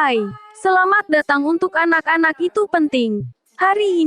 Hai, selamat datang untuk anak-anak itu penting. Hari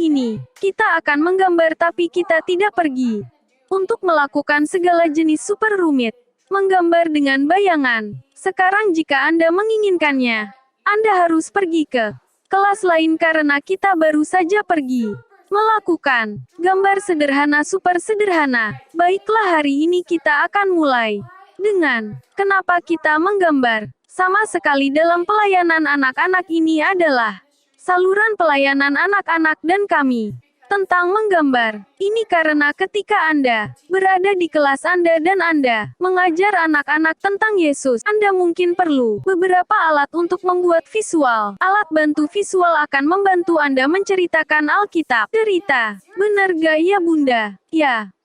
ini, kita akan menggambar tapi kita tidak pergi. Untuk melakukan segala jenis super rumit. Menggambar dengan bayangan. Sekarang jika Anda menginginkannya, Anda harus pergi ke kelas lain karena kita baru saja pergi. Melakukan gambar sederhana super sederhana. Baiklah, hari ini kita akan mulai dengan kenapa kita menggambar. Sama sekali dalam pelayanan anak-anak ini adalah saluran pelayanan anak-anak dan kami tentang menggambar. Ini karena ketika Anda berada di kelas Anda dan Anda mengajar anak-anak tentang Yesus, Anda mungkin perlu beberapa alat untuk membuat visual. Alat bantu visual akan membantu Anda menceritakan Alkitab. Cerita. Benar gak ya Bunda?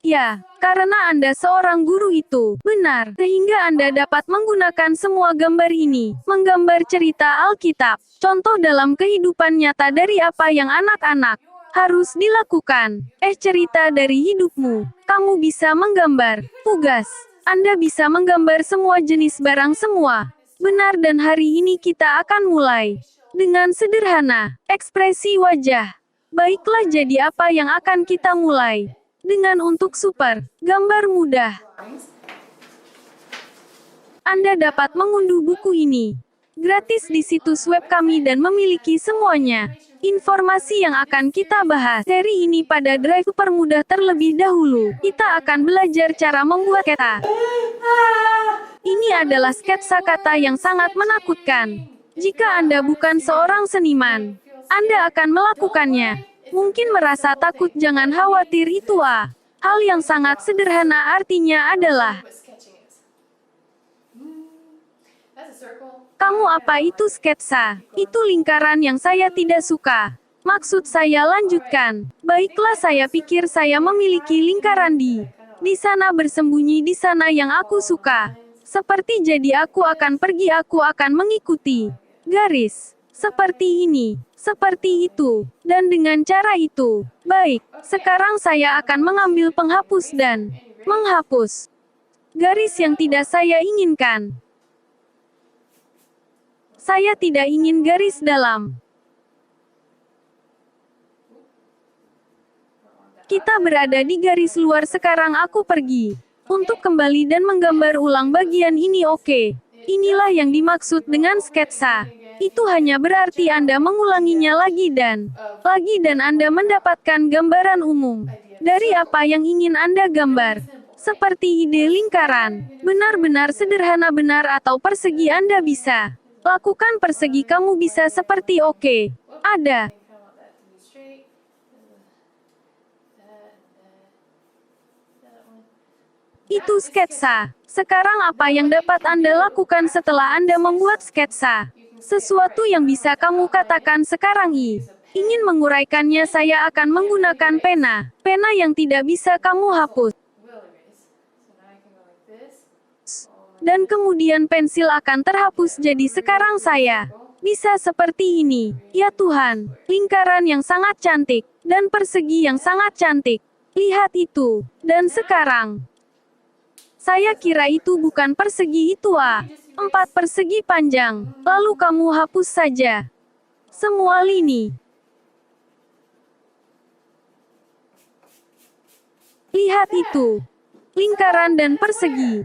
Ya, karena Anda seorang guru itu. Benar. Sehingga Anda dapat menggunakan semua gambar ini. Menggambar cerita Alkitab. Contoh dalam kehidupan nyata dari apa yang anak-anak harus dilakukan. Cerita dari hidupmu. Kamu bisa menggambar. Tugas. Anda bisa menggambar semua jenis barang semua. Benar, dan hari ini kita akan mulai dengan sederhana. Ekspresi wajah. Baiklah, jadi apa yang akan kita mulai? Dengan untuk super gambar mudah. Anda dapat mengunduh buku ini gratis di situs web kami dan memiliki semuanya. Informasi yang akan kita bahas seri ini pada Drive Permudah terlebih dahulu. Kita akan belajar cara membuat kata. Ini adalah sketsa kata yang sangat menakutkan. Jika Anda bukan seorang seniman, Anda akan melakukannya. Mungkin merasa takut, jangan khawatir, itu hal yang sangat sederhana, artinya adalah kamu apa itu sketsa? Itu lingkaran yang saya tidak suka. Maksud saya lanjutkan. Baiklah, saya pikir saya memiliki lingkaran di sana bersembunyi di sana yang aku suka. Seperti jadi aku akan pergi, aku akan mengikuti garis. Seperti ini. Seperti itu. Dan dengan cara itu. Baik, sekarang saya akan mengambil penghapus dan menghapus garis yang tidak saya inginkan. Saya tidak ingin garis dalam. Kita berada di garis luar sekarang, aku pergi untuk kembali dan menggambar ulang bagian ini. Oke. Inilah yang dimaksud dengan sketsa. Itu hanya berarti Anda mengulanginya lagi dan Anda mendapatkan gambaran umum dari apa yang ingin Anda gambar. Seperti ide lingkaran. Benar-benar sederhana, benar, atau persegi. Anda bisa lakukan persegi, kamu bisa seperti oke. Ada. Itu sketsa. Sekarang apa yang dapat Anda lakukan setelah Anda membuat sketsa? Sesuatu yang bisa kamu katakan sekarang. Ingin menguraikannya, saya akan menggunakan pena. Pena yang tidak bisa kamu hapus. Dan kemudian pensil akan terhapus, jadi sekarang saya bisa seperti ini. Ya Tuhan, lingkaran yang sangat cantik, dan persegi yang sangat cantik. Lihat itu. Dan sekarang, saya kira itu bukan persegi, itu 4 persegi panjang. Lalu kamu hapus saja semua lini. Lihat itu. Lingkaran dan persegi.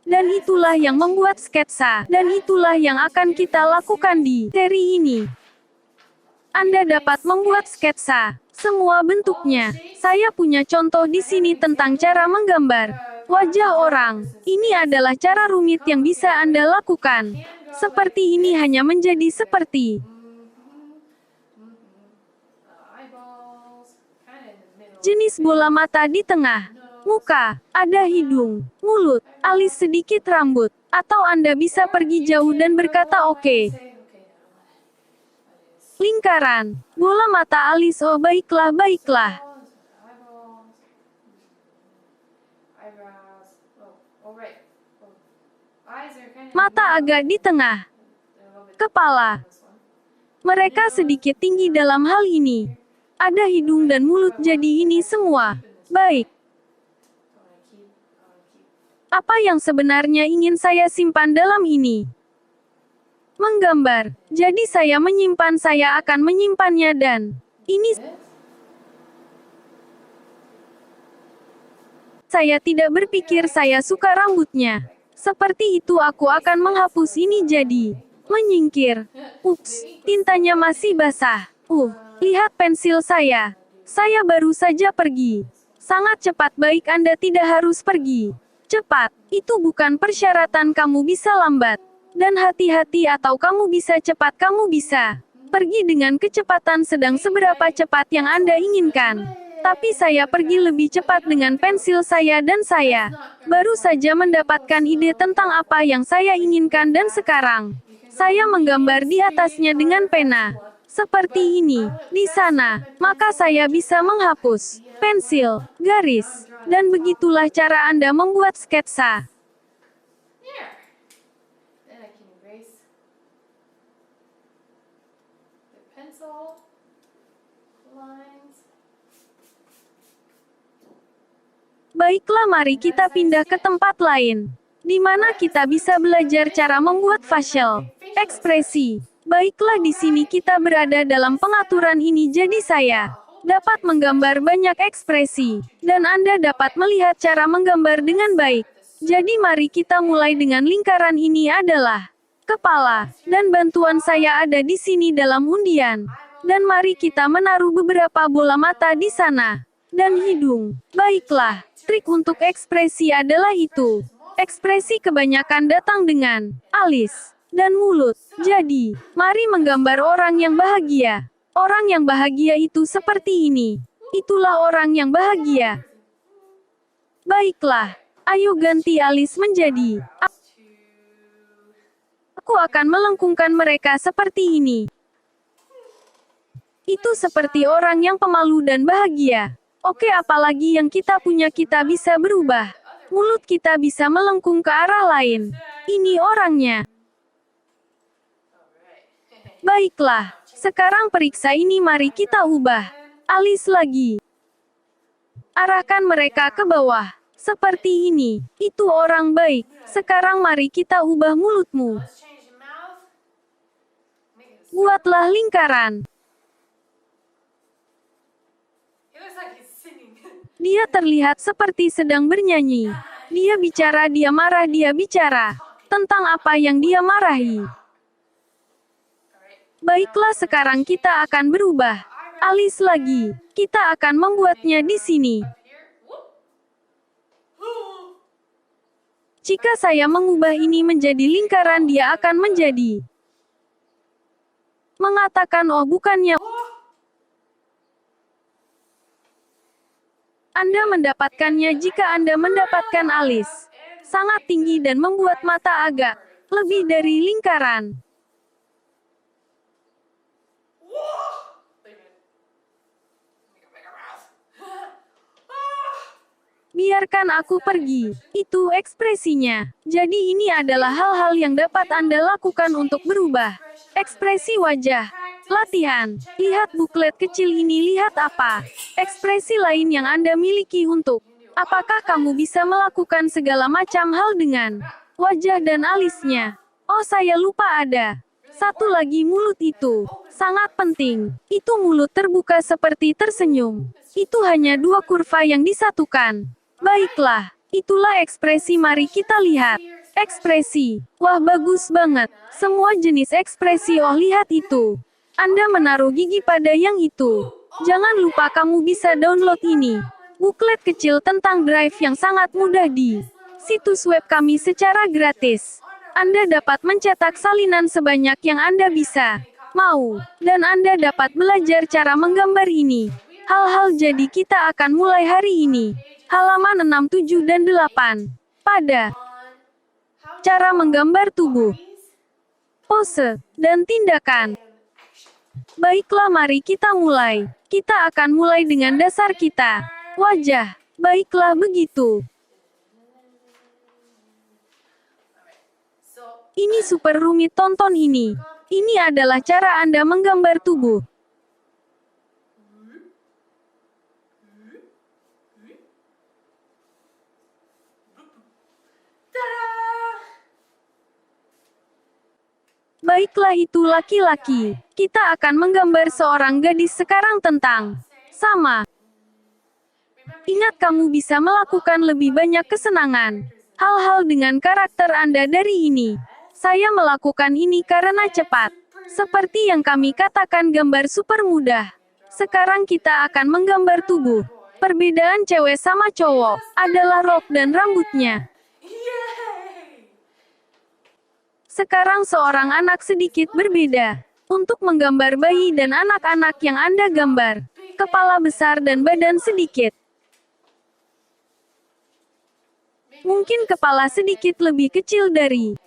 Dan itulah yang membuat sketsa, dan itulah yang akan kita lakukan di seri ini. Anda dapat membuat sketsa, semua bentuknya. Saya punya contoh di sini tentang cara menggambar wajah orang. Ini adalah cara rumit yang bisa Anda lakukan. Seperti ini hanya menjadi seperti jenis bola mata di tengah. Muka, ada hidung, mulut, alis, sedikit rambut. Atau Anda bisa pergi jauh dan berkata oke. Lingkaran, bola mata, alis, oh baiklah, baiklah. Mata agak di tengah. Kepala. Mereka sedikit tinggi dalam hal ini. Ada hidung dan mulut, jadi ini semua. Baik. Apa yang sebenarnya ingin saya simpan dalam ini? Menggambar. Jadi saya akan menyimpannya dan ini saya tidak berpikir saya suka rambutnya. Seperti itu aku akan menghapus ini jadi menyingkir. Ups, tintanya masih basah. Lihat pensil saya. Saya baru saja pergi. Sangat cepat, baik Anda tidak harus pergi. Cepat, itu bukan persyaratan kamu bisa lambat. Dan hati-hati atau kamu bisa cepat kamu bisa. Pergi dengan kecepatan sedang seberapa cepat yang Anda inginkan. Tapi saya pergi lebih cepat dengan pensil saya dan saya baru saja mendapatkan ide tentang apa yang saya inginkan dan sekarang saya menggambar di atasnya dengan pena. Seperti ini, di sana, maka saya bisa menghapus pensil, garis, dan begitulah cara Anda membuat sketsa. Baiklah, mari kita pindah ke tempat lain, di mana kita bisa belajar cara membuat facial ekspresi. Baiklah, di sini kita berada dalam pengaturan ini, jadi saya dapat menggambar banyak ekspresi, dan Anda dapat melihat cara menggambar dengan baik. Jadi mari kita mulai dengan lingkaran ini adalah kepala, dan bantuan saya ada di sini dalam undian. Dan mari kita menaruh beberapa bola mata di sana. Dan hidung. Baiklah, trik untuk ekspresi adalah itu. Ekspresi kebanyakan datang dengan alis dan mulut. Jadi, mari menggambar orang yang bahagia. Orang yang bahagia itu seperti ini. Itulah orang yang bahagia. Baiklah, ayo ganti alis menjadi. Aku akan melengkungkan mereka seperti ini. Itu seperti orang yang pemalu dan bahagia. Oke, apalagi yang kita punya, kita bisa berubah. Mulut kita bisa melengkung ke arah lain. Ini orangnya. Baiklah, sekarang periksa ini, mari kita ubah. Alis lagi. Arahkan mereka ke bawah. Seperti ini. Itu orang baik. Sekarang mari kita ubah mulutmu. Buatlah lingkaran. Dia terlihat seperti sedang bernyanyi. Dia bicara, dia marah, dia bicara tentang apa yang dia marahi. Baiklah, sekarang kita akan berubah. Alis lagi. Kita akan membuatnya di sini. Jika saya mengubah ini menjadi lingkaran, dia akan menjadi mengatakan, oh bukannya. Anda mendapatkannya jika Anda mendapatkan alis sangat tinggi dan membuat mata agak lebih dari lingkaran. Biarkan aku pergi. Itu ekspresinya. Jadi ini adalah hal-hal yang dapat Anda lakukan untuk berubah ekspresi wajah. Latihan. Lihat buklet kecil ini, lihat apa ekspresi lain yang Anda miliki untuk. Apakah kamu bisa melakukan segala macam hal dengan wajah dan alisnya? Oh, saya lupa ada satu lagi, mulut itu sangat penting. Itu mulut terbuka seperti tersenyum. Itu hanya dua kurva yang disatukan. Baiklah, itulah ekspresi, mari kita lihat. Ekspresi. Wah, bagus banget. Semua jenis ekspresi, oh lihat itu. Anda menaruh gigi pada yang itu. Jangan lupa kamu bisa download ini. Buklet kecil tentang Drive yang sangat mudah di situs web kami secara gratis. Anda dapat mencetak salinan sebanyak yang Anda bisa mau. Dan Anda dapat belajar cara menggambar ini. Hal-hal, jadi kita akan mulai hari ini. Halaman 6, 7, dan 8. Pada cara menggambar tubuh, pose, dan tindakan. Baiklah, mari kita mulai. Kita akan mulai dengan dasar kita. Wajah. Baiklah, begitu. Ini super rumit, tonton ini. Ini adalah cara Anda menggambar tubuh. Baiklah, itu laki-laki. Kita akan menggambar seorang gadis sekarang tentang sama. Ingat, kamu bisa melakukan lebih banyak kesenangan. Hal-hal dengan karakter Anda dari ini. Saya melakukan ini karena cepat. Seperti yang kami katakan, gambar super mudah. Sekarang kita akan menggambar tubuh. Perbedaan cewek sama cowok adalah rok dan rambutnya. Sekarang seorang anak sedikit berbeda. Untuk menggambar bayi dan anak-anak yang Anda gambar, kepala besar dan badan sedikit. Mungkin kepala sedikit lebih kecil dari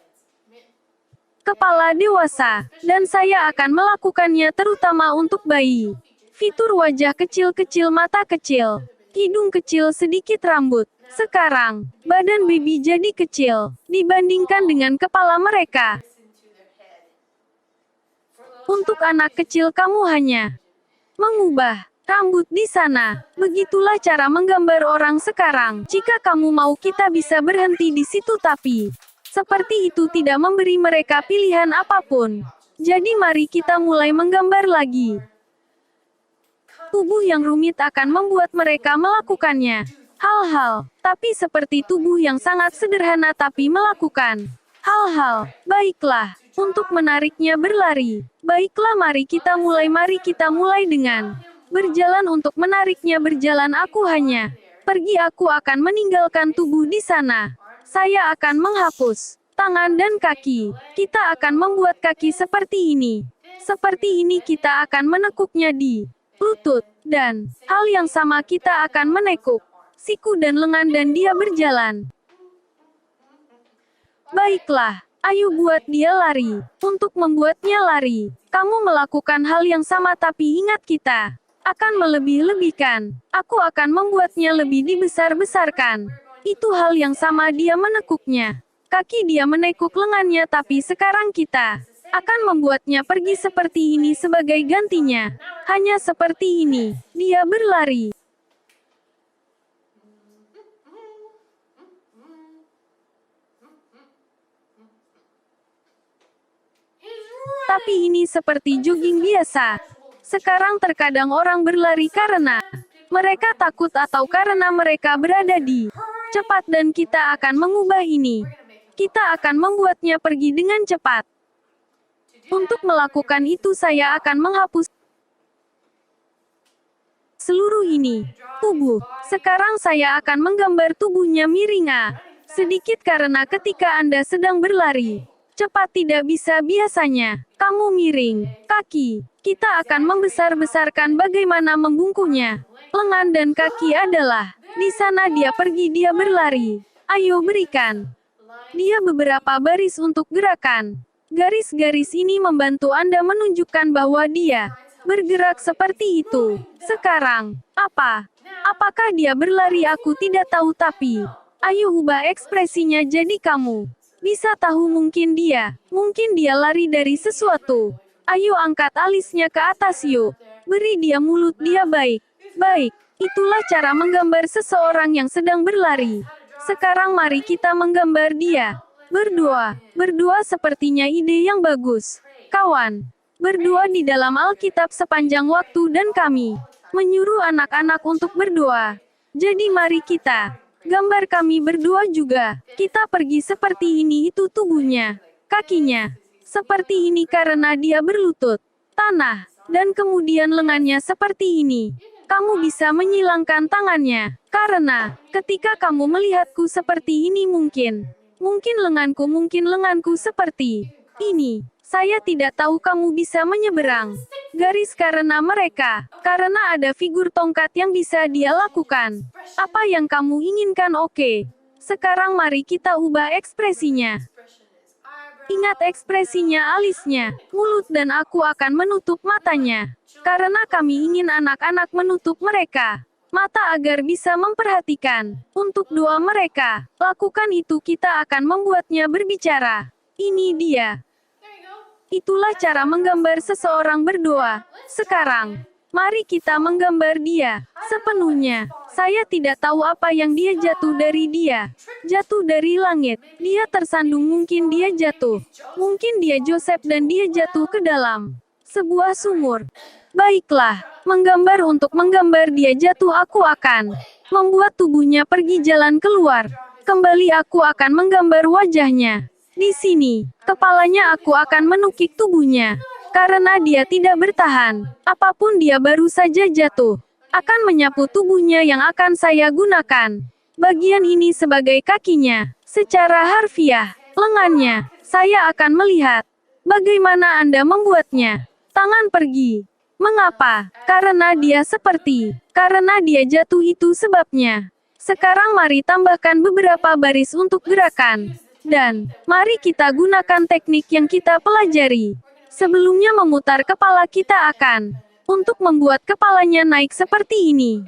kepala dewasa, dan saya akan melakukannya terutama untuk bayi. Fitur wajah kecil-kecil, mata kecil, hidung kecil, sedikit rambut. Sekarang, badan baby jadi kecil dibandingkan dengan kepala mereka. Untuk anak kecil, kamu hanya mengubah rambut di sana. Begitulah cara menggambar orang sekarang. Jika kamu mau, kita bisa berhenti di situ, tapi seperti itu tidak memberi mereka pilihan apapun. Jadi mari kita mulai menggambar lagi. Tubuh yang rumit akan membuat mereka melakukannya. Hal-hal, tapi seperti tubuh yang sangat sederhana tapi melakukan hal-hal. Baiklah, untuk menariknya berlari. Baiklah, mari kita mulai dengan berjalan. Untuk menariknya berjalan, aku hanya pergi. Aku akan meninggalkan tubuh di sana. Saya akan menghapus tangan dan kaki. Kita akan membuat kaki seperti ini. Seperti ini, kita akan menekuknya di lutut. Dan hal yang sama, kita akan menekuk siku dan lengan, dan dia berjalan. Baiklah, ayo buat dia lari. Untuk membuatnya lari, kamu melakukan hal yang sama, tapi ingat, kita akan melebih-lebihkan. Aku akan membuatnya lebih dibesar-besarkan. Itu hal yang sama, dia menekuknya. Kaki dia menekuk lengannya, tapi sekarang kita akan membuatnya pergi seperti ini sebagai gantinya. Hanya seperti ini, dia berlari. Tapi ini seperti jogging biasa. Sekarang terkadang orang berlari karena mereka takut atau karena mereka berada di cepat, dan kita akan mengubah ini. Kita akan membuatnya pergi dengan cepat. Untuk melakukan itu, saya akan menghapus seluruh ini. Tubuh. Sekarang saya akan menggambar tubuhnya miring sedikit karena ketika Anda sedang berlari cepat tidak bisa biasanya. Kamu miring. Kaki. Kita akan membesar-besarkan bagaimana membungkunya. Lengan dan kaki adalah di sana, dia pergi, dia berlari. Ayo berikan dia beberapa baris untuk gerakan. Garis-garis ini membantu Anda menunjukkan bahwa dia bergerak seperti itu. Sekarang, apakah dia berlari? Aku tidak tahu, tapi ayo ubah ekspresinya jadi kamu bisa tahu. Mungkin dia lari dari sesuatu. Ayo angkat alisnya ke atas, yuk. Beri dia mulut dia. Baik. Itulah cara menggambar seseorang yang sedang berlari. Sekarang mari kita menggambar dia berdua. Berdua sepertinya ide yang bagus, kawan. Berdua di dalam Alkitab sepanjang waktu, dan kami menyuruh anak-anak untuk berdoa. Jadi mari kita gambar kami berdua juga. Kita pergi seperti ini. Itu tubuhnya. Kakinya seperti ini karena dia berlutut tanah. Dan kemudian lengannya seperti ini. Kamu bisa menyilangkan tangannya. Karena ketika kamu melihatku seperti ini, mungkin lenganku seperti ini. Saya tidak tahu kamu bisa menyeberang garis karena ada figur tongkat yang bisa dia lakukan. Apa yang kamu inginkan? Oke. Sekarang mari kita ubah ekspresinya. Ingat ekspresinya, alisnya, mulut, dan aku akan menutup matanya. Karena kami ingin anak-anak menutup mereka mata agar bisa memperhatikan. Untuk doa mereka, lakukan itu. Kita akan membuatnya berbicara. Ini dia. Itulah cara menggambar seseorang berdoa. Sekarang, Mari kita menggambar dia sepenuhnya. Saya tidak tahu apa yang dia jatuh dari dia. Jatuh dari langit. Dia tersandung, mungkin dia jatuh. Mungkin dia Joseph dan dia jatuh ke dalam sebuah sumur. Baiklah, menggambar untuk menggambar dia jatuh, aku akan membuat tubuhnya pergi jalan keluar. Kembali aku akan menggambar wajahnya. Di sini, kepalanya aku akan menukik tubuhnya. Karena dia tidak bertahan, apapun dia baru saja jatuh, akan menyapu tubuhnya yang akan saya gunakan. Bagian ini sebagai kakinya, secara harfiah, lengannya, saya akan melihat bagaimana Anda membuatnya. Tangan pergi. Mengapa? Karena dia karena dia jatuh, itu sebabnya. Sekarang mari tambahkan beberapa baris untuk gerakan. Dan, mari kita gunakan teknik yang kita pelajari. Sebelumnya memutar kepala, kita akan untuk membuat kepalanya naik seperti ini.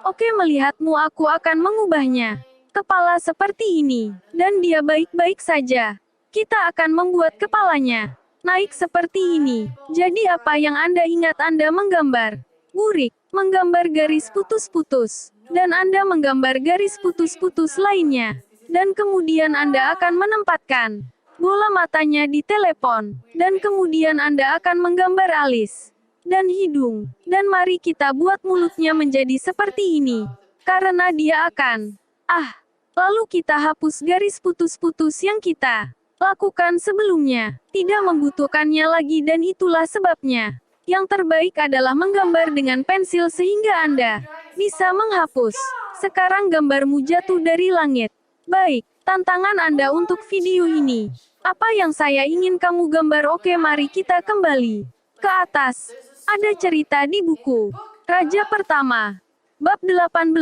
Oke, melihatmu, aku akan mengubahnya. Kepala seperti ini. Dan dia baik-baik saja. Kita akan membuat kepalanya naik seperti ini. Jadi apa yang Anda ingat Anda menggambar? Burik, menggambar garis putus-putus. Dan Anda menggambar garis putus-putus lainnya. Dan kemudian Anda akan menempatkan bola matanya di telepon. Dan kemudian Anda akan menggambar alis dan hidung. Dan mari kita buat mulutnya menjadi seperti ini. Karena dia akan lalu kita hapus garis putus-putus yang kita lakukan sebelumnya. Tidak membutuhkannya lagi, dan itulah sebabnya yang terbaik adalah menggambar dengan pensil sehingga Anda bisa menghapus. Sekarang gambarmu jatuh dari langit. Baik, tantangan Anda untuk video ini. Apa yang saya ingin kamu gambar? Oke, mari kita kembali ke atas. Ada cerita di buku Raja Pertama. Bab 18.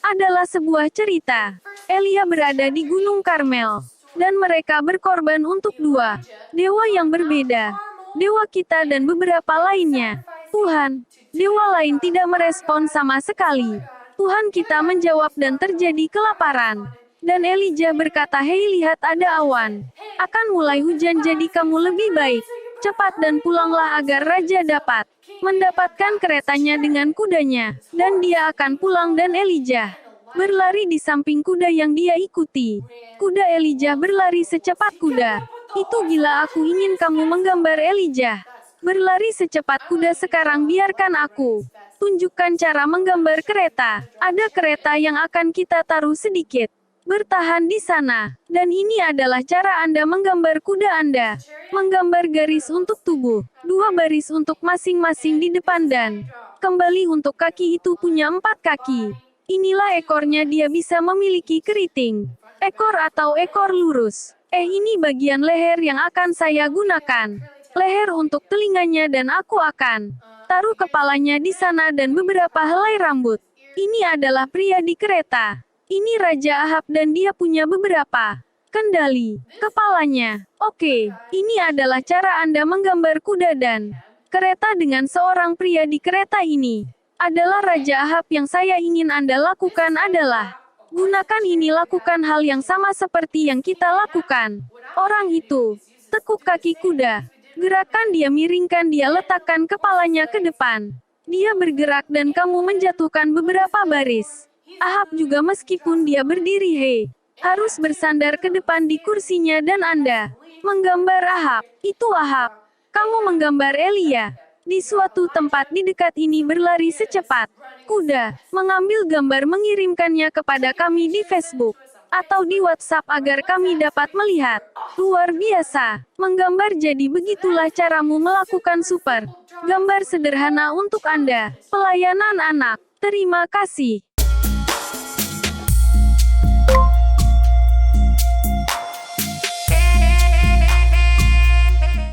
Adalah sebuah cerita. Elia berada di Gunung Karmel. Dan mereka berkorban untuk dua dewa yang berbeda. Dewa kita dan beberapa lainnya. Tuhan, dewa lain tidak merespon sama sekali. Tuhan kita menjawab dan terjadi kelaparan. Dan Elijah berkata, hei, lihat ada awan. Akan mulai hujan, jadi kamu lebih baik cepat dan pulanglah agar raja dapat mendapatkan keretanya dengan kudanya. Dan dia akan pulang dan Elijah berlari di samping kuda yang dia ikuti. Kuda Elijah berlari secepat kuda. Itu gila, aku ingin kamu menggambar Elijah berlari secepat kuda. Sekarang biarkan aku tunjukkan cara menggambar kereta. Ada kereta yang akan kita taruh sedikit bertahan di sana. Dan ini adalah cara Anda menggambar kuda Anda. Menggambar garis untuk tubuh. 2 baris untuk masing-masing di depan dan kembali untuk kaki, itu punya 4 kaki. Inilah ekornya, dia bisa memiliki keriting. Ekor atau ekor lurus. Ini bagian leher yang akan saya gunakan. Leher untuk telinganya, dan aku akan taruh kepalanya di sana dan beberapa helai rambut. Ini adalah pria di kereta. Ini Raja Ahab dan dia punya beberapa kendali kepalanya. Oke, ini adalah cara Anda menggambar kuda dan kereta dengan seorang pria di kereta. Ini adalah Raja Ahab. Yang saya ingin Anda lakukan adalah gunakan ini, lakukan hal yang sama seperti yang kita lakukan. Orang itu tekuk kaki kuda. Gerakan dia, miringkan dia, letakkan kepalanya ke depan. Dia bergerak dan kamu menjatuhkan beberapa baris. Ahab juga, meskipun dia berdiri, harus bersandar ke depan di kursinya. Dan Anda menggambar Ahab. Itu Ahab. Kamu menggambar Elia. Di suatu tempat di dekat ini berlari secepat kuda. Mengambil gambar, mengirimkannya kepada kami di Facebook atau di WhatsApp agar kami dapat melihat. Luar biasa. Menggambar, jadi begitulah caramu melakukan super gambar sederhana untuk Anda. Pelayanan anak. Terima kasih.